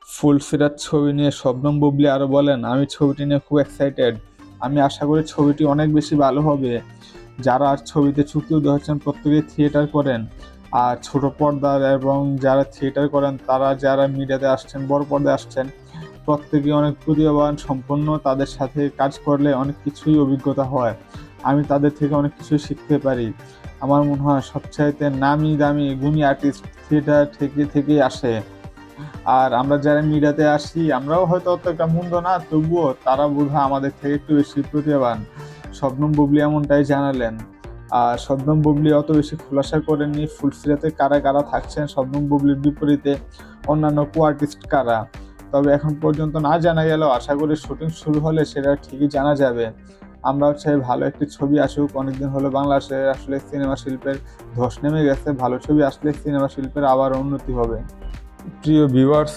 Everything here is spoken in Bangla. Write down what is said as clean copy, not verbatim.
ফুলসিরাত ছবি নিয়ে শবনম বুবলী আরও বলেন, আমি ছবিটি নিয়ে খুব এক্সাইটেড। আমি আশা করি ছবিটি অনেক বেশি ভালো হবে। যারা ছবিতে চুক্তিবদ্ধ হচ্ছেন প্রত্যেকেই থিয়েটার করেন, আর ছোট পর্দার এবং যারা থিয়েটার করেন তারা যারা মিডিয়াতে আসছেন, বড় পর্দায় আসছেন, প্রত্যেকেই অনেক প্রতিভাবান সম্পন্ন। তাদের সাথে কাজ করলে অনেক কিছুই অভিজ্ঞতা হয়। আমি তাদের থেকে অনেক কিছুই শিখতে পারি। আমার মনে হয় সবচাইতে নামি দামি গুণী আর্টিস্ট থিয়েটার থেকেই আসে। আর আমরা যারা মিডিয়াতে আসি আমরাও হয়তো অতটা মন্দ না, তবুও তারা বোধহয় আমাদের থেকে একটু বেশি প্রতিভাবান। শবনম বুবলী এমনটাই জানালেন। আর শবনম বুবলী অত বেশি খোলাসা করেননি ফুলসিরাতে কারা কারা থাকছেন শবনম বুবলীর বিপরীতে, অন্যান্য কো আর্টিস্ট কারা। তবে এখন পর্যন্ত না জানা গেলেও আশা করি শুটিং শুরু হলে সেটা ঠিকই জানা যাবে। আমরাও চাই ভালো একটি ছবি আসুক। অনেকদিন হলো বাংলাদেশে আসলে সিনেমা শিল্পের ধস নেমে গেছে। ভালো ছবি আসলে সিনেমা শিল্পের আবার উন্নতি হবে। প্রিয় ভিউয়ার্স,